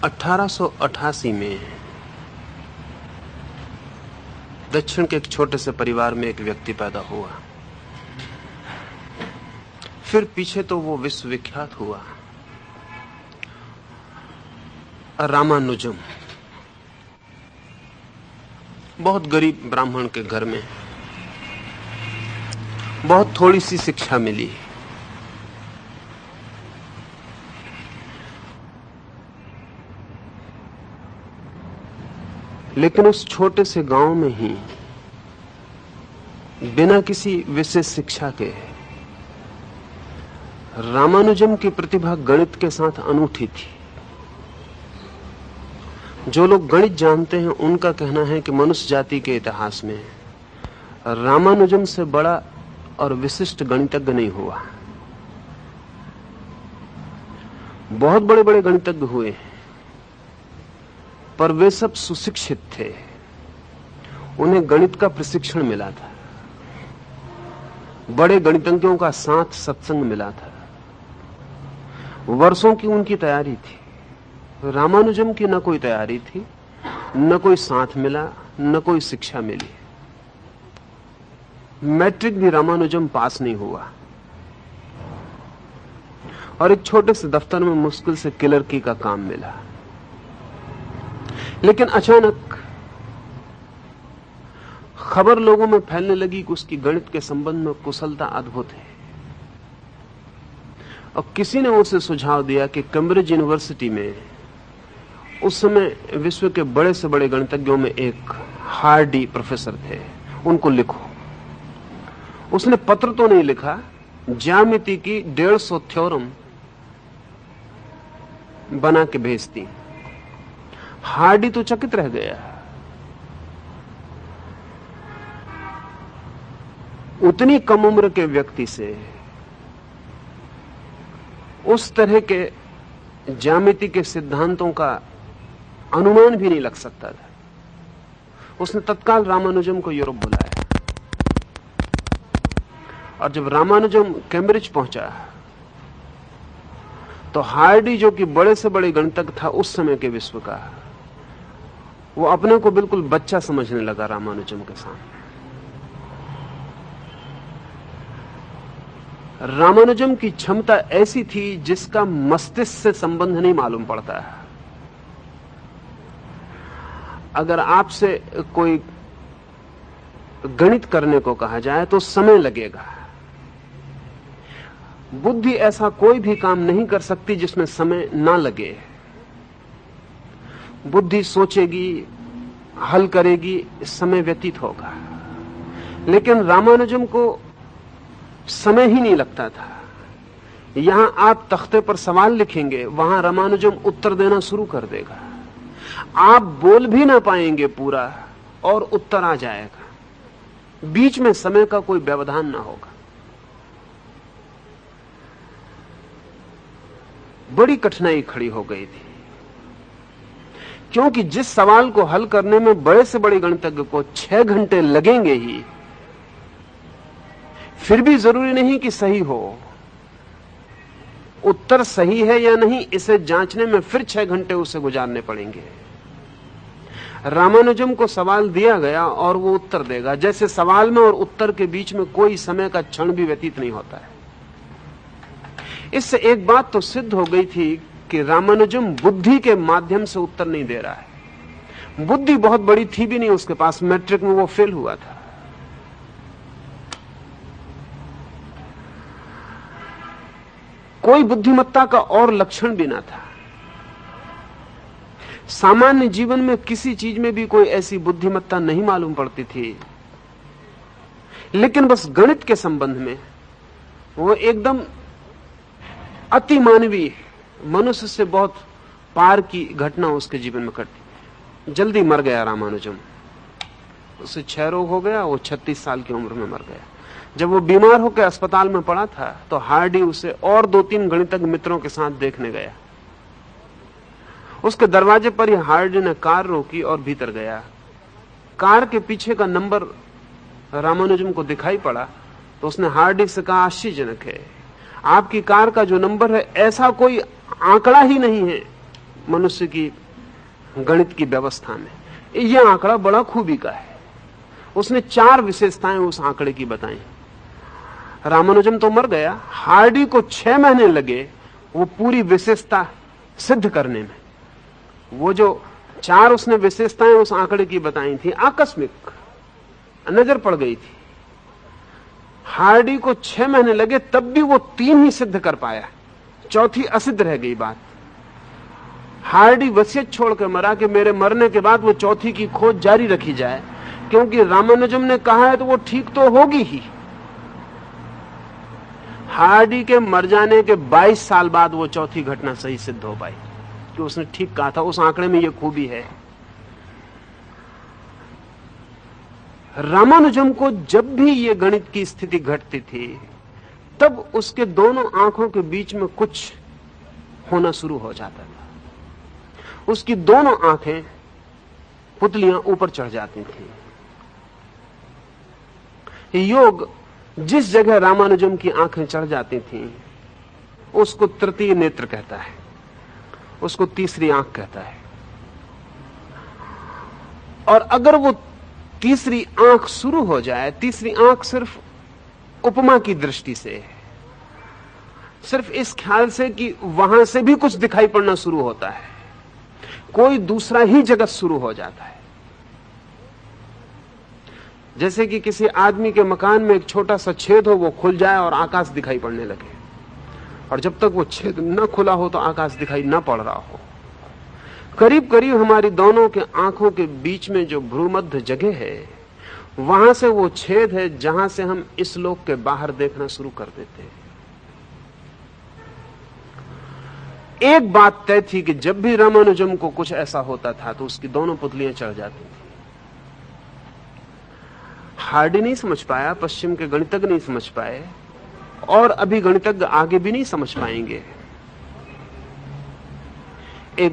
1888 में दक्षिण के एक छोटे से परिवार में एक व्यक्ति पैदा हुआ। फिर पीछे तो वो विश्वविख्यात हुआ, रामानुजम। बहुत गरीब ब्राह्मण के घर में, बहुत थोड़ी सी शिक्षा मिली। लेकिन उस छोटे से गांव में ही बिना किसी विशेष शिक्षा के रामानुजम की प्रतिभा गणित के साथ अनूठी थी। जो लोग गणित जानते हैं उनका कहना है कि मनुष्य जाति के इतिहास में रामानुजम से बड़ा और विशिष्ट गणितज्ञ नहीं हुआ। बहुत बड़े बड़े गणितज्ञ हुए, पर वे सब सुशिक्षित थे, उन्हें गणित का प्रशिक्षण मिला था, बड़े गणितज्ञों का साथ सत्संग मिला था, वर्षों की उनकी तैयारी थी। रामानुजम की न कोई तैयारी थी, न कोई साथ मिला, न कोई शिक्षा मिली। मैट्रिक भी रामानुजम पास नहीं हुआ और एक छोटे से दफ्तर में मुश्किल से क्लर्की का काम मिला। लेकिन अचानक खबर लोगों में फैलने लगी कि उसकी गणित के संबंध में कुशलता अद्भुत है, और किसी ने उसे सुझाव दिया कि कैम्ब्रिज यूनिवर्सिटी में उस समय विश्व के बड़े से बड़े गणितज्ञों में एक हार्डी प्रोफेसर थे, उनको लिखो। उसने पत्र तो नहीं लिखा, ज्यामिति की 150 थ्योरम बना के भेज दी। हार्डी तो चकित रह गया। उतनी कम उम्र के व्यक्ति से उस तरह के ज्यामिति के सिद्धांतों का अनुमान भी नहीं लग सकता था। उसने तत्काल रामानुजम को यूरोप बुलाया, और जब रामानुजम कैम्ब्रिज पहुंचा तो हार्डी, जो कि बड़े से बड़े गणितज्ञ था उस समय के विश्व का, वो अपने को बिल्कुल बच्चा समझने लगा रामानुजम के सामने। रामानुजम की क्षमता ऐसी थी जिसका मस्तिष्क से संबंध नहीं मालूम पड़ता है। अगर आपसे कोई गणित करने को कहा जाए तो समय लगेगा। बुद्धि ऐसा कोई भी काम नहीं कर सकती जिसमें समय ना लगे। बुद्धि सोचेगी, हल करेगी, समय व्यतीत होगा। लेकिन रामानुजम को समय ही नहीं लगता था। यहां आप तख्ते पर सवाल लिखेंगे, वहां रामानुजम उत्तर देना शुरू कर देगा। आप बोल भी ना पाएंगे पूरा और उत्तर आ जाएगा। बीच में समय का कोई व्यवधान ना होगा। बड़ी कठिनाई खड़ी हो गई थी, क्योंकि जिस सवाल को हल करने में बड़े से बड़े गणितज्ञ को 6 घंटे लगेंगे ही, फिर भी जरूरी नहीं कि सही हो। उत्तर सही है या नहीं, इसे जांचने में फिर 6 घंटे उसे गुजारने पड़ेंगे। रामानुजम को सवाल दिया गया और वो उत्तर देगा। जैसे सवाल में और उत्तर के बीच में कोई समय का क्षण भी व्यतीत नहीं होता है। इससे एक बात तो सिद्ध हो गई थी कि रामानुजम बुद्धि के माध्यम से उत्तर नहीं दे रहा है। बुद्धि बहुत बड़ी थी भी नहीं उसके पास, मैट्रिक में वो फेल हुआ था। कोई बुद्धिमत्ता का और लक्षण भी ना था। सामान्य जीवन में किसी चीज में भी कोई ऐसी बुद्धिमत्ता नहीं मालूम पड़ती थी, लेकिन बस गणित के संबंध में वो एकदम अति मानवीय, मनुष्य से बहुत पार की घटना उसके जीवन में घटी। जल्दी मर गया रामानुजम। उसे क्षय रोग हो गया, वो 36 साल की उम्र में मर गया। जब वो बीमार होकर अस्पताल में पड़ा था तो हार्डी उसे और 2-3 गणितज्ञ मित्रों के साथ देखने गया। उसके दरवाजे पर ही हार्डी ने कार रोकी और भीतर गया। कार के पीछे का नंबर रामानुजम को दिखाई पड़ा तो उसने हार्डी से कहा, आश्चर्यजनक है, आपकी कार का जो नंबर है ऐसा कोई आंकड़ा ही नहीं है मनुष्य की गणित की व्यवस्था में। यह आंकड़ा बड़ा खूबी का है। उसने 4 विशेषताएं उस आंकड़े की बताई। रामानुजम तो मर गया, हार्डी को 6 महीने लगे वो पूरी विशेषता सिद्ध करने में। वो जो 4 उसने विशेषताएं उस आंकड़े की बताई थी, आकस्मिक नजर पड़ गई थी। हार्डी को 6 महीने लगे, तब भी वो 3 ही सिद्ध कर पाया, चौथी असिद्ध रह गई बात। हार्डी वसीयत छोड़ के मरा कि मेरे मरने के बाद वो चौथी की खोज जारी रखी जाए, क्योंकि रामानुजम ने कहा है तो वो ठीक तो होगी ही। हार्डी के मर जाने के 22 साल बाद वो चौथी घटना सही सिद्ध हो पाई कि उसने ठीक कहा था। उस आंकड़े में ये खूबी है। रामानुजम को जब भी ये गणित की स्थिति घटती थी, तब उसके दोनों आंखों के बीच में कुछ होना शुरू हो जाता था। उसकी दोनों आंखें पुतलियां ऊपर चढ़ जाती थी। योग जिस जगह रामानुजम की आंखें चढ़ जाती थीं, उसको तृतीय नेत्र कहता है, उसको तीसरी आंख कहता है। और अगर वो तीसरी आंख शुरू हो जाए, तीसरी आंख सिर्फ उपमा की दृष्टि से, सिर्फ इस ख्याल से कि वहां से भी कुछ दिखाई पड़ना शुरू होता है, कोई दूसरा ही जगत शुरू हो जाता है। जैसे कि किसी आदमी के मकान में एक छोटा सा छेद हो, वो खुल जाए और आकाश दिखाई पड़ने लगे, और जब तक वो छेद न खुला हो तो आकाश दिखाई न पड़ रहा हो। करीब करीब हमारी दोनों के आंखों के बीच में जो भ्रूमध्य जगह है, वहां से वो छेद है जहां से हम इस लोक के बाहर देखना शुरू कर देते हैं। एक बात तय थी कि जब भी रामानुजम को कुछ ऐसा होता था तो उसकी दोनों पुतलियां चढ़ जाती थी। हार्डी नहीं समझ पाया, पश्चिम के गणितज्ञ नहीं समझ पाए, और अभी गणितज्ञ आगे भी नहीं समझ पाएंगे।